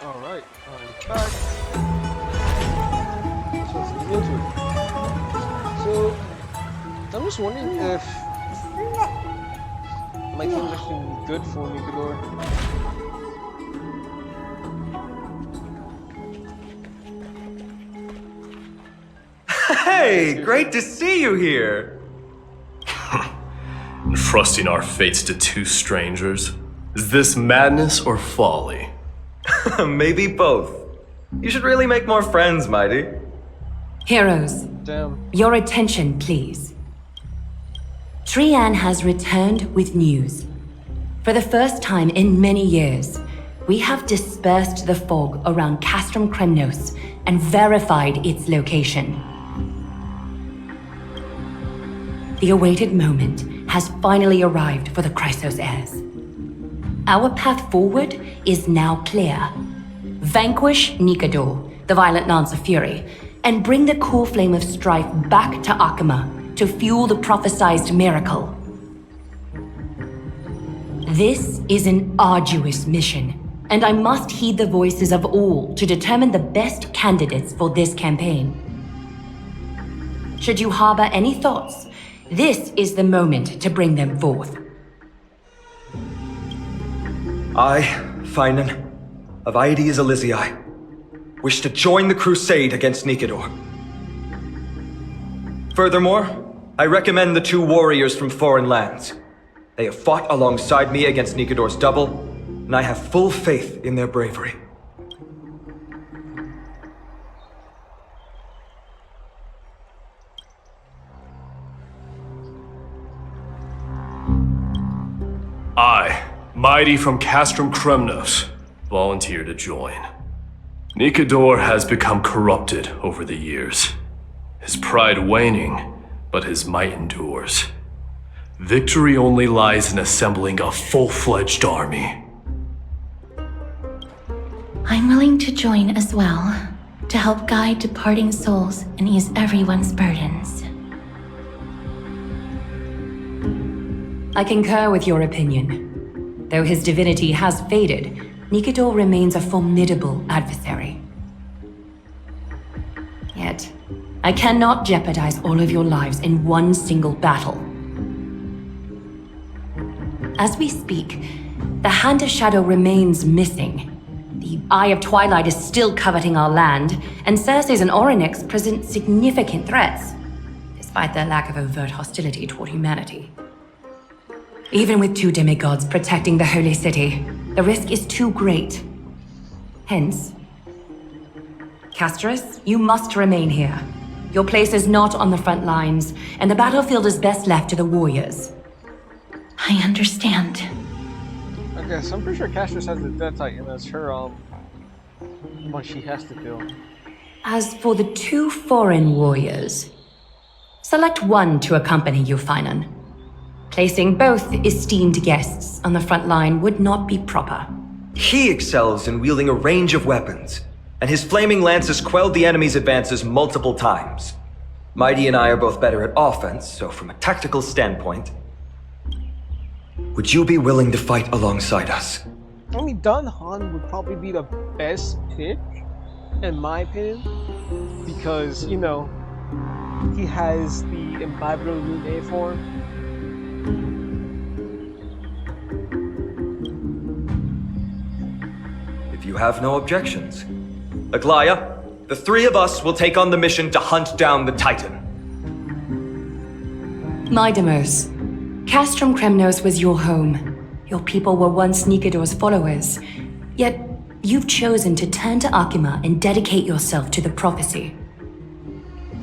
Alright, I'm back. So let's get into it. So I'm just wondering if my team is actually good for Nigador. Hey, great to see you here! Entrusting our fates to two strangers? Is this madness or folly? Maybe both. You should really make more friends, Mighty. Heroes, Damn. your attention, please. Trainne has returned with news. For the first time in many years, we have dispersed the fog around Castrum Kremnos and verified its location. The awaited moment has finally arrived for the Chrysos heirs. Our path forward is now clear. Vanquish Nigador, the violent Lance of Fury, and bring the core flame of strife back to Akama to fuel the prophesized miracle. This is an arduous mission, and I must heed the voices of all to determine the best candidates for this campaign. Should you harbor any thoughts, this is the moment to bring them forth. I, Finan, of Aedes Elysiae, wish to join the crusade against Nigador. Furthermore, I recommend the two warriors from foreign lands. They have fought alongside me against Nigador's double, and I have full faith in their bravery. I, Mighty from Castrum Kremnos, volunteer to join. Nigador has become corrupted over the years. His pride waning, but his might endures. Victory only lies in assembling a full-fledged army. I'm willing to join as well, to help guide departing souls and ease everyone's burdens. I concur with your opinion. Though his divinity has faded, Nigador remains a formidable adversary. Yet, I cannot jeopardize all of your lives in one single battle. As we speak, the Hand of Shadow remains missing. The Eye of Twilight is still coveting our land, and Circes and Orynyx present significant threats, despite their lack of overt hostility toward humanity. Even with two demigods protecting the Holy City, the risk is too great. Hence, Castris, you must remain here. Your place is not on the front lines, and the battlefield is best left to the warriors. I understand. I guess I'm pretty sure Castris has the Death Titan as her what she has to do. As for the two foreign warriors, select one to accompany you, Finan. Placing both esteemed guests on the front line would not be proper. He excels in wielding a range of weapons, and his flaming lance has quelled the enemy's advances multiple times. Mighty and I are both better at offense, so from a tactical standpoint, would you be willing to fight alongside us? I mean, Dan Heng would probably be the best pick, in my opinion, because, you know, he has the Imbiber Lune form. If you have no objections. Aglaya, the three of us will take on the mission to hunt down the Titan. Mydemos, Castrum Kremnos was your home. Your people were once Nigador's followers. Yet, you've chosen to turn to Akima and dedicate yourself to the prophecy.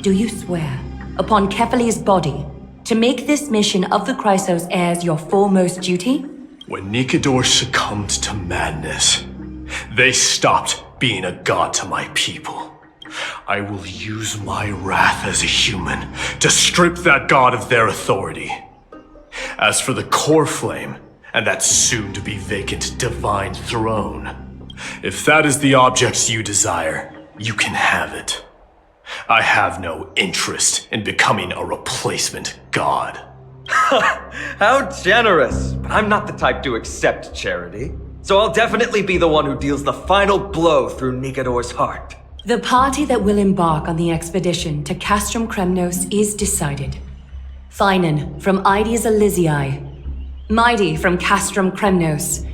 Do you swear, upon Kefali's body, to make this mission of the Chrysos heirs your foremost duty? When Nigador succumbed to madness, they stopped being a god to my people. I will use my wrath as a human to strip that god of their authority. As for the core flame, and that soon-to-be vacant divine throne, if that is the object you desire, you can have it. I have no interest in becoming a replacement god. How generous! But I'm not the type to accept charity. so I'll definitely be the one who deals the final blow through Nikador's heart. The party that will embark on the expedition to Castrum Kremnos is decided. Finan from Ides Elysiae, Mighty from Castrum Kremnos,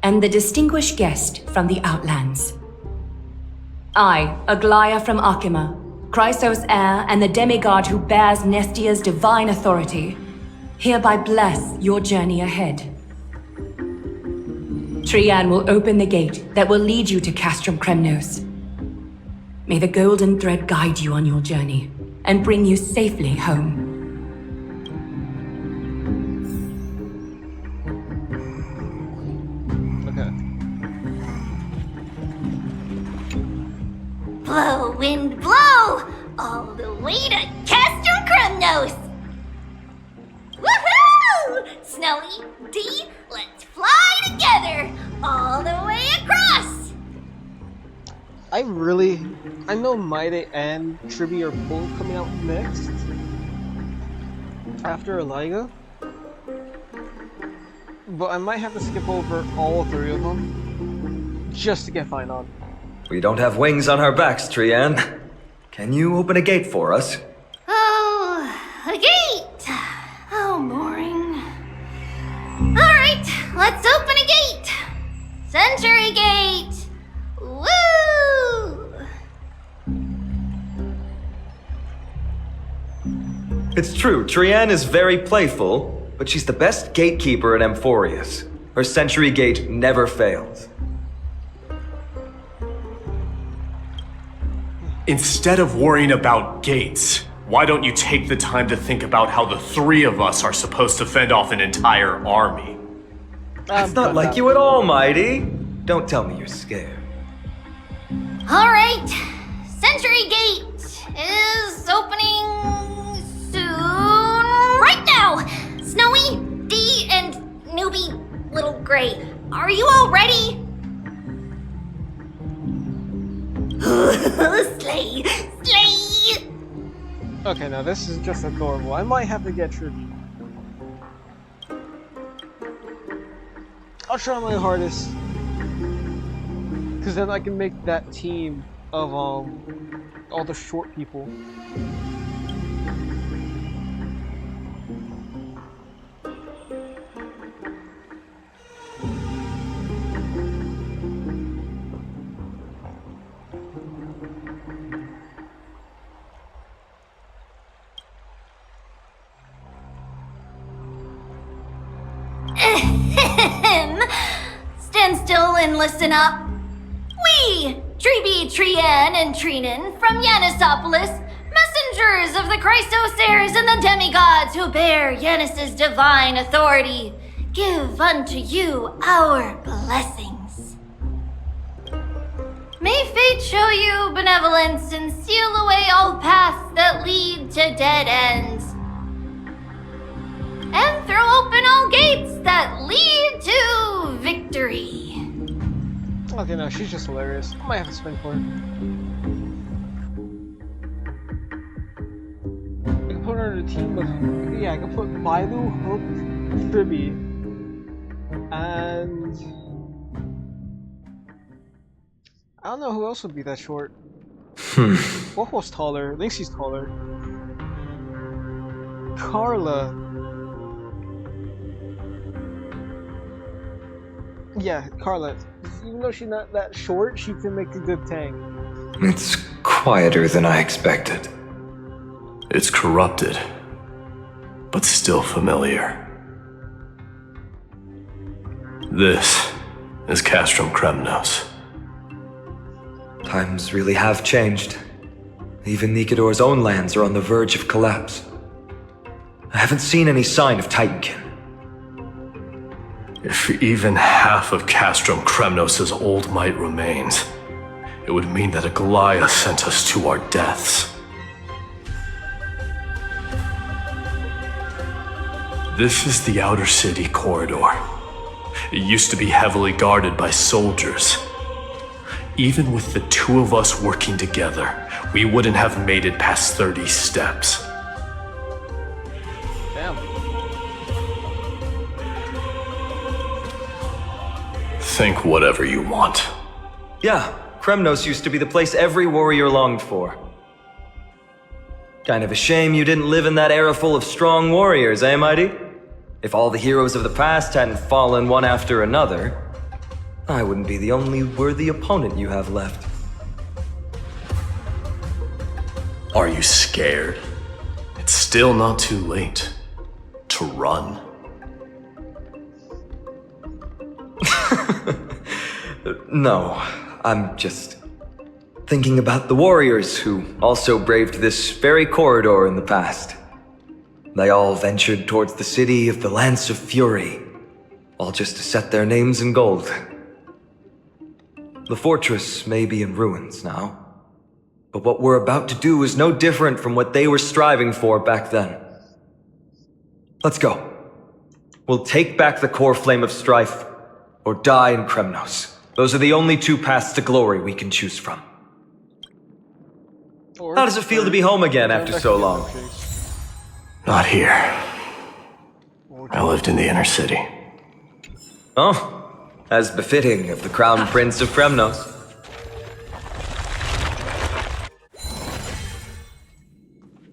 and the distinguished guest from the Outlands. I, Aglaia from Akima, Chrysos heir and the demigod who bears Nestia's divine authority, hereby bless your journey ahead. Trainne will open the gate that will lead you to Castrum Kremnos. May the golden thread guide you on your journey and bring you safely home. Blow, wind, blow! All the way to Castrum Kremnos! Woohoo! Snowy, D, let's fly together! All the way across! I know Maide and Tribby are both coming out next. After Eliga. But I might have to skip over all three of them. Just to get Finan. We don't have wings on our backs, Trainne. Can you open a gate for us? Oh, a gate! How boring. Alright, let's open a gate! Century Gate! Woo! It's true, Trainne is very playful, but she's the best gatekeeper in Amphorius. Her Century Gate never fails. Instead of worrying about gates, why don't you take the time to think about how the three of us are supposed to fend off an entire army? That's not like you at all, Mighty. Don't tell me you're scared. Alright, Century Gate is opening soon. Right now! Snowy, D, and newbie Little Gray, are you all ready? Slay! Slay! Okay, now this is just adorable. I might have to get tribute. I'll try my hardest. Because then I can make that team of all the short people. Stand still and listen up. We, Trebe, Trainne, and Trainne from Yannisopolis, messengers of the Chrysosaurs and the demigods who bear Yannis's divine authority, give unto you our blessings. May fate show you benevolence and seal away all paths that lead to dead ends. And throw open all gates that lead to victory. Okay, no, she's just hilarious. I might have to spin for her. I can put her in a team with... Yeah, I can put Bailu, Hook, Tribby, and... I don't know who else would be that short. Waffle's taller. I think she's taller. Carla. Yeah, Carla. Even though she's not that short, she can make a good tank. It's quieter than I expected. It's corrupted, but still familiar. This is Castrum Kremnos. Times really have changed. Even Nikador's own lands are on the verge of collapse. I haven't seen any sign of Titankin. If even half of Castrum Kremnos' old might remains, it would mean that Aglaia sent us to our deaths. This is the outer city corridor. It used to be heavily guarded by soldiers. Even with the two of us working together, we wouldn't have made it past 30 steps. think whatever you want. Yeah, Kremnos used to be the place every warrior longed for. Kind of a shame you didn't live in that era full of strong warriors, eh, Mighty? If all the heroes of the past hadn't fallen one after another, I wouldn't be the only worthy opponent you have left. Are you scared? It's still not too late to run. No, I'm just thinking about the warriors who also braved this very corridor in the past. They all ventured towards the city of the Lance of Fury, all just to set their names in gold. The fortress may be in ruins now, but what we're about to do is no different from what they were striving for back then. Let's go. We'll take back the core flame of strife, or die in Kremnos. Those are the only two paths to glory we can choose from. How does it feel to be home again after so long? Not here. I lived in the inner city. Oh, as befitting of the Crown Prince of Kremnos.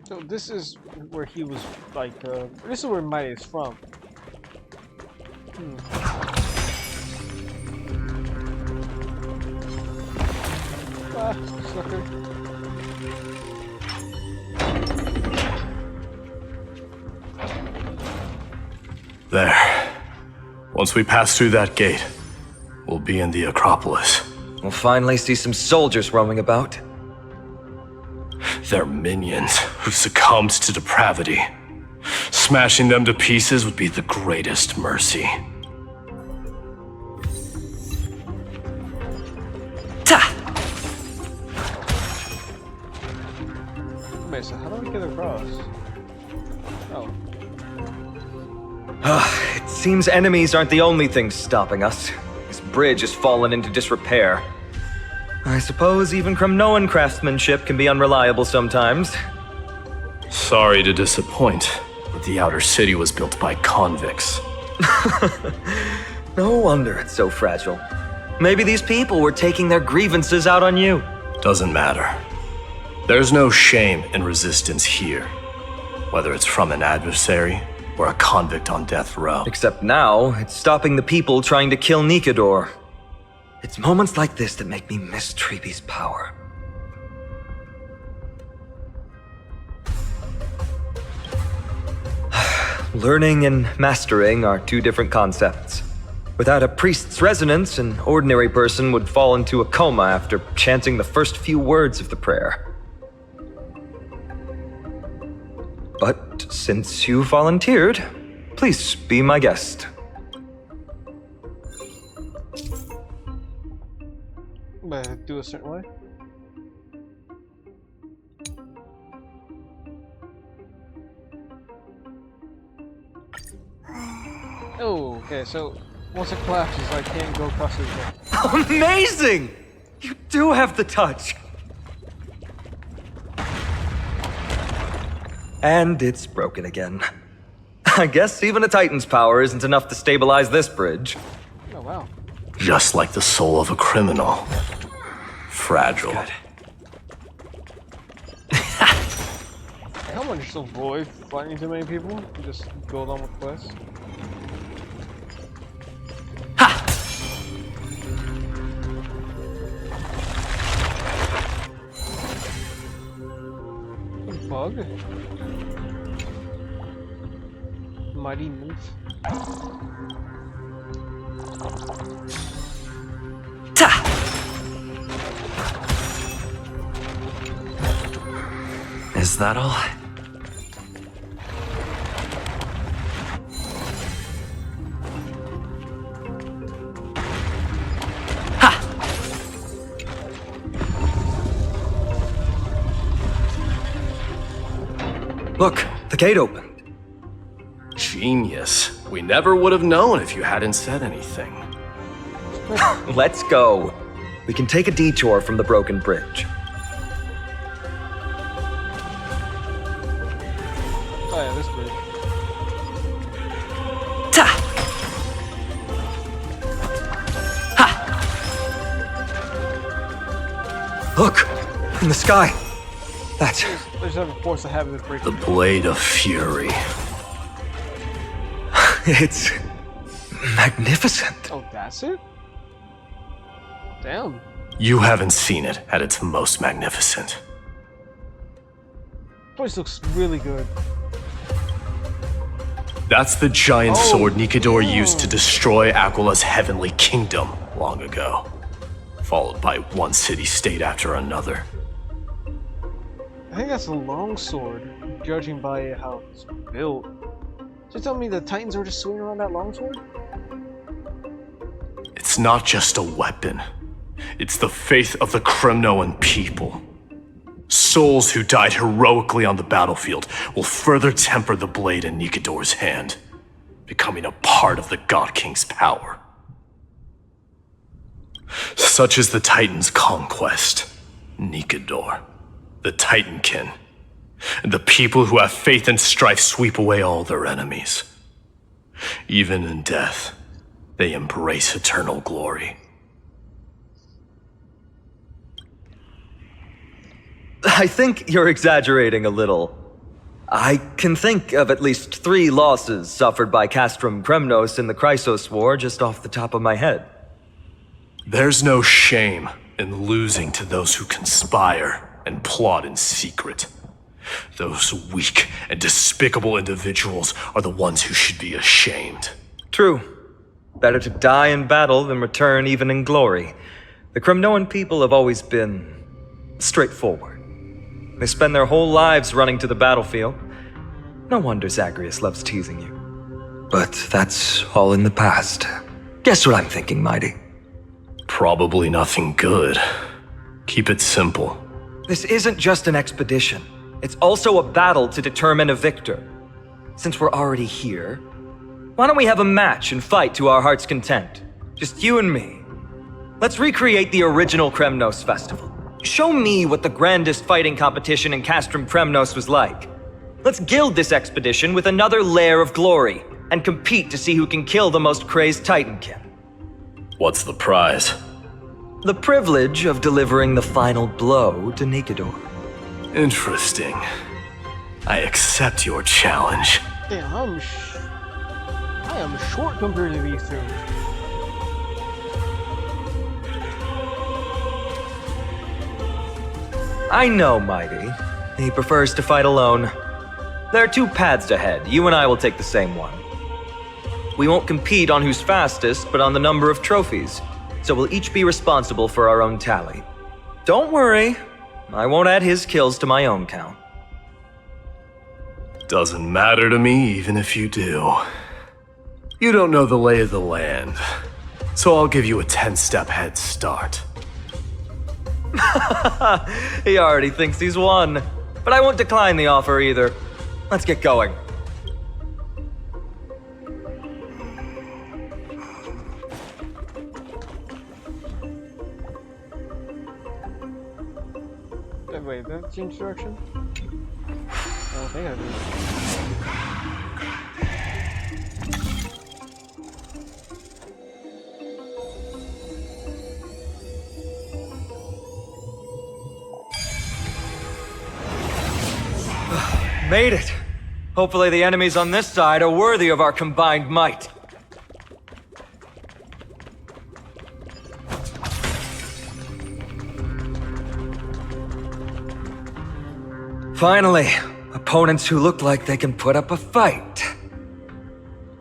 So this is where he was like, this is where Mighty is from. Ah, sucker. There. Once we pass through that gate, we'll be in the Acropolis. We'll finally see some soldiers roaming about. They're minions who succumbed to depravity. Smashing them to pieces would be the greatest mercy. Wait, so how do we get across? Oh. It seems enemies aren't the only things stopping us. This bridge has fallen into disrepair. I suppose even Kremnoan craftsmanship can be unreliable sometimes. Sorry to disappoint, but the outer city was built by convicts. No wonder it's so fragile. Maybe these people were taking their grievances out on you. Doesn't matter. There's no shame in resistance here, whether it's from an adversary or a convict on death row. Except now, it's stopping the people trying to kill Nikador. It's moments like this that make me miss Treebe's power. Learning and mastering are two different concepts. Without a priest's resonance, an ordinary person would fall into a coma after chanting the first few words of the prayer. But since you volunteered, please be my guest. But do a certain way? Oh, okay, so once it collapses, I can't go across it again. Amazing! You do have the touch! And it's broken again. I guess even a Titan's power isn't enough to stabilize this bridge. Oh, wow. Just like the soul of a criminal. Fragile. Good. Come on, you're so void fighting too many people. You just go along with quests. Bug. Mighty move. Is that all? Look, the gate opened. Genius. We never would have known if you hadn't said anything. Let's go. We can take a detour from the broken bridge. Oh yeah, this bridge. Ha! Look! In the sky! That's... There's never a force of habit that breaks. The Blade of Fury. It's... magnificent. Oh, that's it? Damn. You haven't seen it at its most magnificent. Place looks really good. That's the giant sword Nikador yeah. used to destroy Aquila's heavenly kingdom long ago, followed by one city-state after another. I think that's a longsword, judging by how it's built. So you tell me the Titans are just swinging around that longsword? It's not just a weapon. It's the faith of the Kremnoan people. Souls who died heroically on the battlefield will further temper the blade in Nikador's hand, becoming a part of the God King's power. Such is the Titan's conquest, Nikador, the Titankin, and the people who have faith in strife sweep away all their enemies. Even in death, they embrace eternal glory. I think you're exaggerating a little. I can think of at least 3 losses suffered by Castrum Kremnos in the Chrysos War just off the top of my head. There's no shame in losing to those who conspire and plot in secret. Those weak and despicable individuals are the ones who should be ashamed. True. Better to die in battle than return even in glory. The Kremnoan people have always been straightforward. They spend their whole lives running to the battlefield. No wonder Zagreus loves teasing you. But that's all in the past. Guess what I'm thinking, Mighty? Probably nothing good. Keep it simple. This isn't just an expedition. It's also a battle to determine a victor. Since we're already here, why don't we have a match and fight to our heart's content? Just you and me. Let's recreate the original Kremnos festival. Show me what the grandest fighting competition in Castrum Kremnos was like. Let's gild this expedition with another layer of glory, and compete to see who can kill the most crazed Titankin. What's the prize? The privilege of delivering the final blow to Nikador. Interesting. I accept your challenge. Damn, I am short compared to these two. I know, Mighty. He prefers to fight alone. There are 2 paths ahead. You and I will take the same one. We won't compete on who's fastest, but on the number of trophies. So we'll each be responsible for our own tally. Don't worry. I won't add his kills to my own count. Doesn't matter to me, even if you do. You don't know the lay of the land, so I'll give you a 10-step head start. He already thinks he's won. But I won't decline the offer either. Let's get going. Wait, that change direction? I don't think I did. Made it. Hopefully the enemies on this side are worthy of our combined might. Finally, opponents who look like they can put up a fight.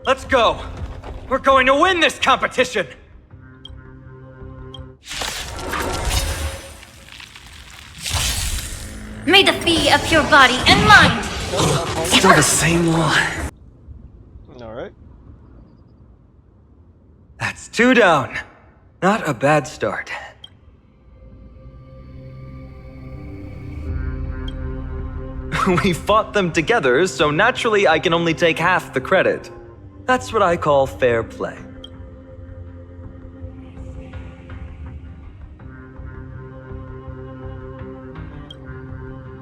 Let's go! We're going to win this competition! May the fee of your body and mind. Still the same line. Alright. That's 2 down. Not a bad start. We fought them together, so naturally I can only take half the credit. That's what I call fair play.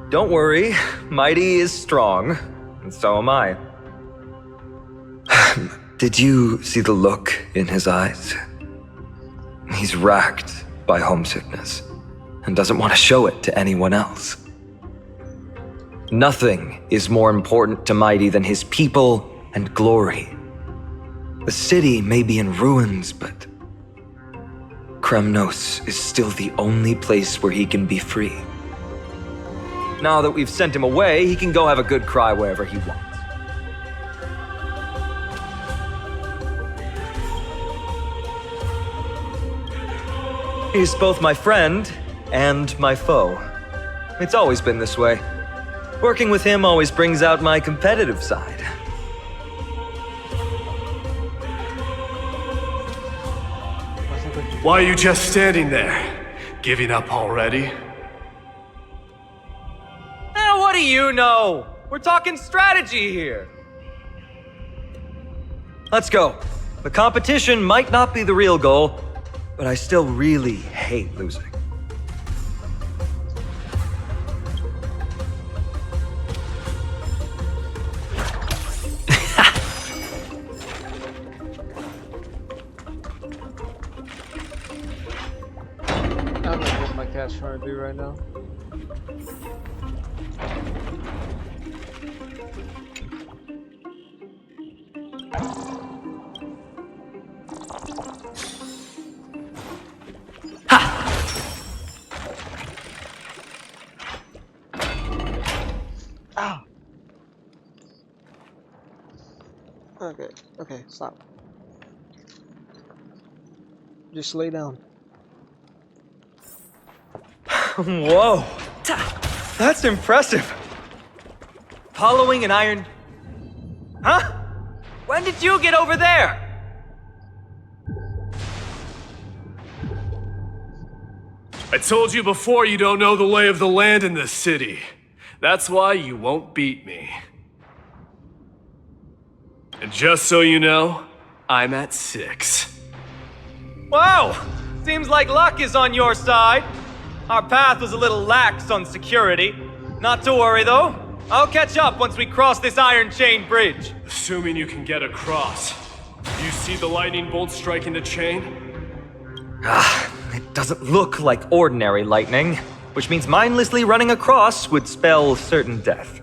Don't worry, Mighty is strong, and so am I. Did you see the look in his eyes? He's racked by homesickness, and doesn't want to show it to anyone else. Nothing is more important to Mighty than his people and glory. The city may be in ruins, but Kremnos is still the only place where he can be free. Now that we've sent him away, he can go have a good cry wherever he wants. He's both my friend and my foe. It's always been this way. Working with him always brings out my competitive side. Why are you just standing there? Giving up already? What do you know? We're talking strategy here. Let's go. The competition might not be the real goal, but I still really hate losing. I don't know what my cat's trying to do right now. Ah! Okay, stop. Just lay down. Whoa! That's impressive! Following an iron... Huh? When did you get over there? I told you before you don't know the lay of the land in this city. That's why you won't beat me. And just so you know, I'm at 6. Wow! Seems like luck is on your side. Our path was a little lax on security. Not to worry, though. I'll catch up once we cross this iron chain bridge. Assuming you can get across. You see the lightning bolt striking the chain? It doesn't look like ordinary lightning, which means mindlessly running across would spell certain death.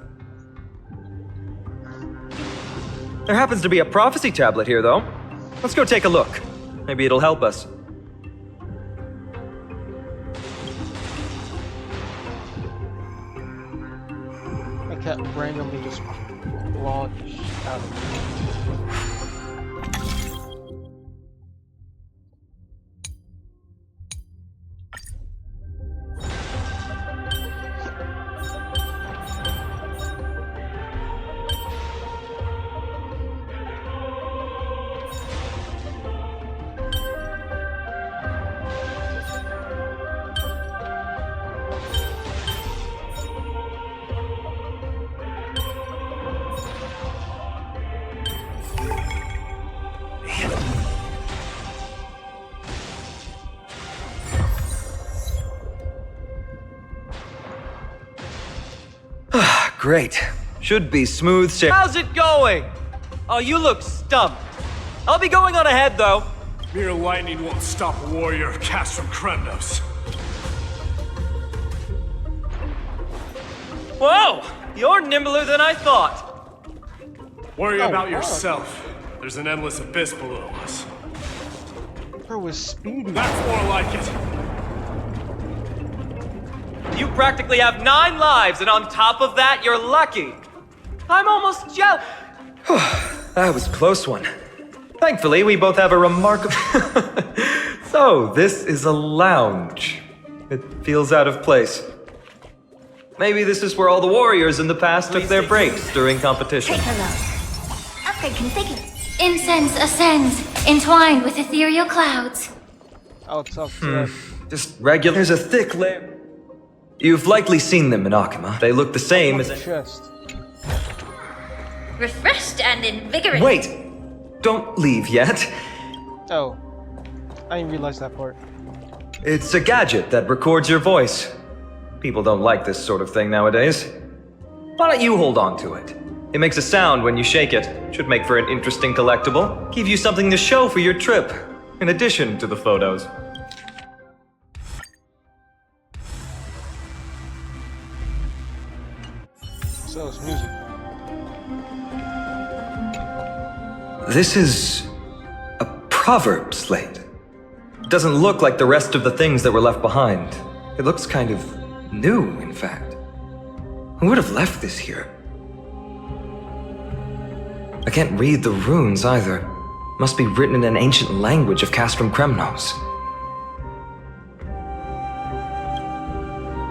There happens to be a prophecy tablet here, though. Let's go take a look. Maybe it'll help us. My cat randomly just launched out of me. Great. Should be smooth sailing. How's it going? Oh, you look stumped. I'll be going on ahead, though. Mere lightning won't stop a warrior cast from Kremnos. Whoa! You're nimbler than I thought. Worry Oh, about God. yourself. There's an endless abyss below us. Bro was speedy. That's more like it. You practically have 9 lives, and on top of that, you're lucky. I'm almost jealous. That was a close one. Thankfully, we both have a remarkable... So, this is a lounge. It feels out of place. Maybe this is where all the warriors in the past took their breaks during competition. Incense ascends, entwined with ethereal clouds. I'll talk to them. Just regular... There's a thick layer... You've likely seen them in Akima. They look the same as... Chest. Refreshed and invigorated. Wait! Don't leave yet. Oh. I didn't realize that part. It's a gadget that records your voice. People don't like this sort of thing nowadays. Why don't you hold on to it? It makes a sound when you shake it. Should make for an interesting collectible. Give you something to show for your trip, in addition to the photos. So it's music. This is a proverb slate. It doesn't look like the rest of the things that were left behind. It looks kind of new, in fact. Who would have left this here? I can't read the runes either. Must be written in an ancient language of Castrum Kremnos.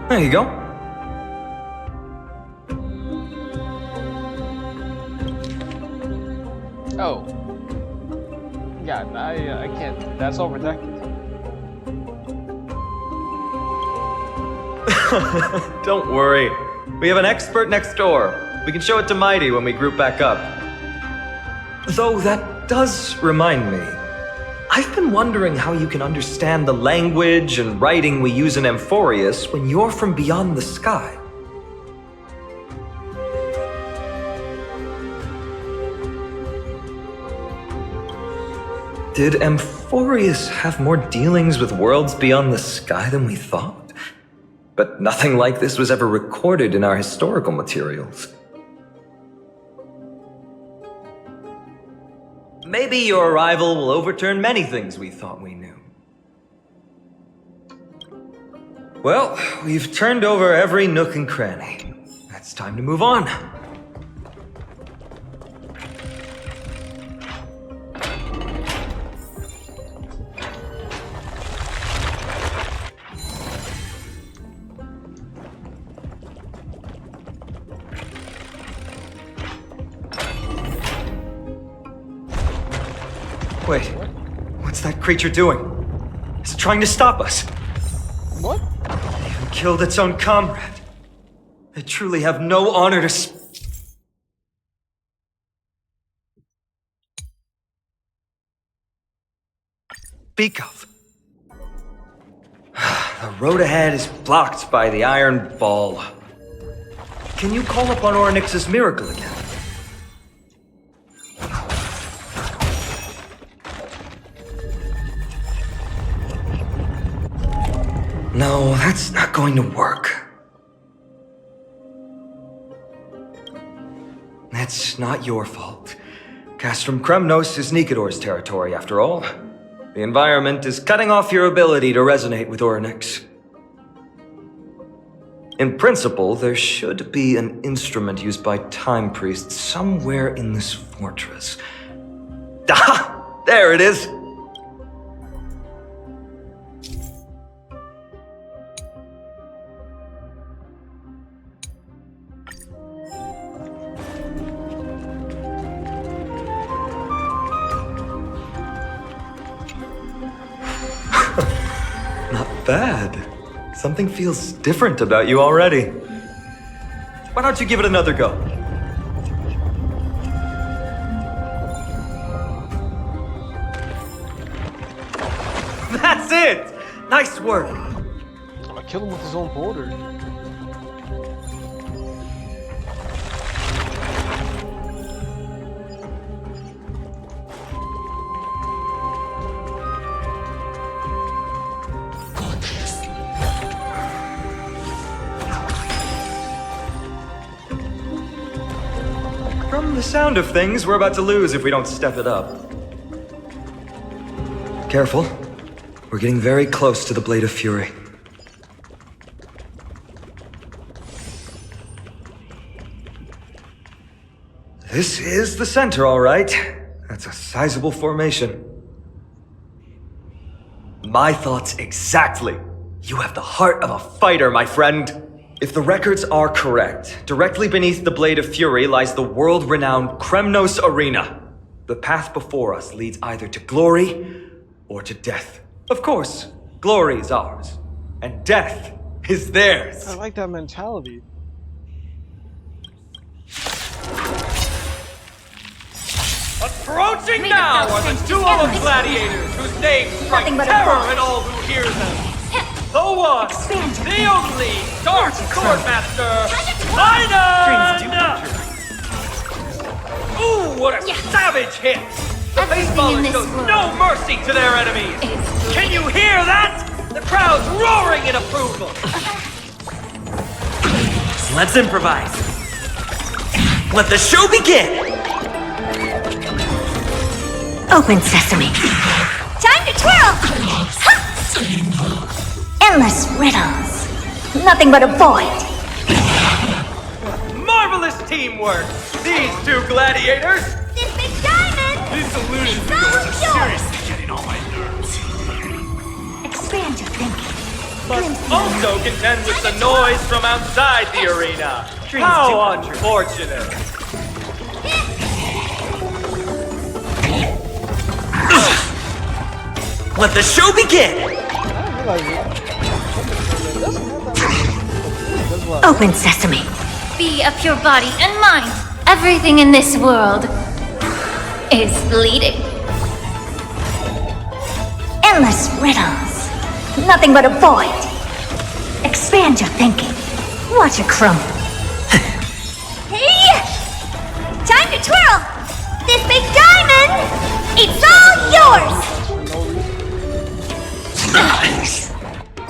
There you go. Oh. Yeah, I can't. That's all redacted. Don't worry. We have an expert next door. We can show it to Mighty when we group back up. Though that does remind me. I've been wondering how you can understand the language and writing we use in Amphorius when you're from beyond the sky. Did Amphorius have more dealings with worlds beyond the sky than we thought? But nothing like this was ever recorded in our historical materials. Maybe your arrival will overturn many things we thought we knew. Well, we've turned over every nook and cranny. It's time to move on. Wait, what's that creature doing? Is it trying to stop us? What? It even killed its own comrade. They truly have no honor to speak of. The road ahead is blocked by the iron ball. Can you call upon Orynyx's miracle again? No, that's not going to work. It's not your fault. Castrum Kremnos is Nikador's territory, after all. The environment is cutting off your ability to resonate with Orynyx. In principle, there should be an instrument used by time priests somewhere in this fortress. Ah! There it is! Bad. Something feels different about you already. Why don't you give it another go? That's it! Nice work! I killed him with his own boulder. From the sound of things, we're about to lose if we don't step it up. Careful. We're getting very close to the Blade of Fury. This is the center, all right. That's a sizable formation. My thoughts exactly. You have the heart of a fighter, my friend. If the records are correct, directly beneath the Blade of Fury lies the world-renowned Kremnos Arena. The path before us leads either to glory or to death. Of course, glory is ours, and death is theirs. I like that mentality. Approaching now are the duo of gladiators whose names strike terror in all who hear them. The one, the only, Dark Swordmaster, Trainne! Ooh, what a savage hit! The baseballers show no mercy to their enemies! Can you hear that? The crowd's roaring in approval! Let's improvise. Let the show begin! Open sesame. Time to twirl! Ha! Endless riddles. Nothing but a void. Marvelous teamwork! These two gladiators! This big diamond! These illusion It's all viewers are yours. seriously getting on my nerves. Expand your thinking. Must also contend with the noise from outside the arena. How unfortunate! Let the show begin! I realize it doesn't have that much. It does well. Open sesame. Be of pure body and mind. Everything in this world is bleeding. Endless riddles. Nothing but a void. Expand your thinking. Watch it crumble. Hey! Time to twirl! This big diamond! It's all yours!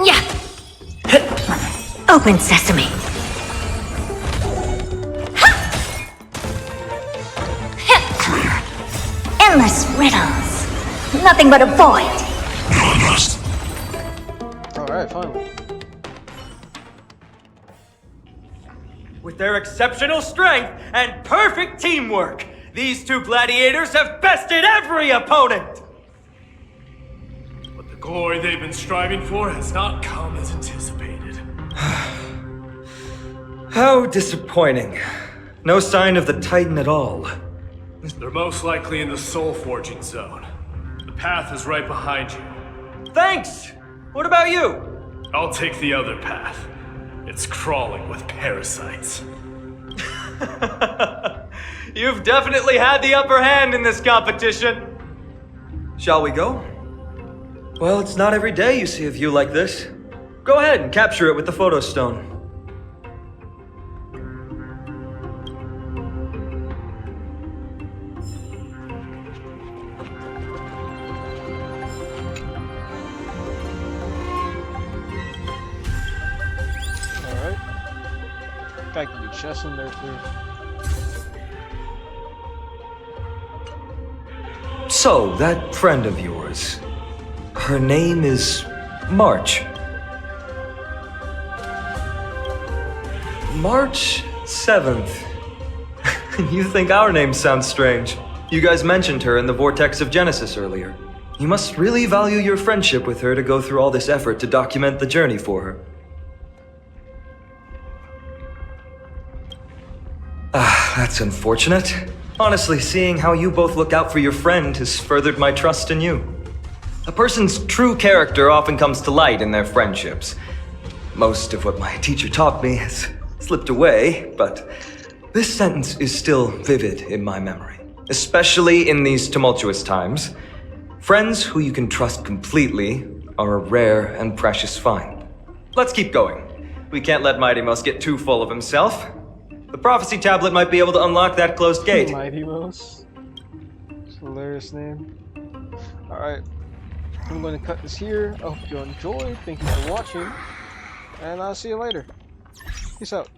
Yeah. Open sesame. Endless riddles. Nothing but a void. Alright, finally. With their exceptional strength and perfect teamwork, these two gladiators have bested every opponent! But the glory they've been striving for has not come as anticipated. How disappointing. No sign of the Titan at all. They're most likely in the soul forging zone. The path is right behind you. Thanks! What about you? I'll take the other path. It's crawling with parasites. You've definitely had the upper hand in this competition. Shall we go? Well, it's not every day you see a view like this. Go ahead and capture it with the photo stone. Alright. Guy can do chess in there too. So, that friend of yours, her name is March. March 7th. You think our names sound strange. You guys mentioned her in the Vortex of Genesis earlier. You must really value your friendship with her to go through all this effort to document the journey for her. Ah, that's unfortunate. Honestly, seeing how you both look out for your friend has furthered my trust in you. A person's true character often comes to light in their friendships. Most of what my teacher taught me has slipped away, but this sentence is still vivid in my memory. Especially in these tumultuous times. Friends who you can trust completely are a rare and precious find. Let's keep going. We can't let Mighty Mouse get too full of himself. The prophecy tablet might be able to unlock that closed gate. Mighty Mouse. It's a hilarious name. Alright. I'm going to cut this here. I hope you enjoyed. Thank you for watching. And I'll see you later. Peace out.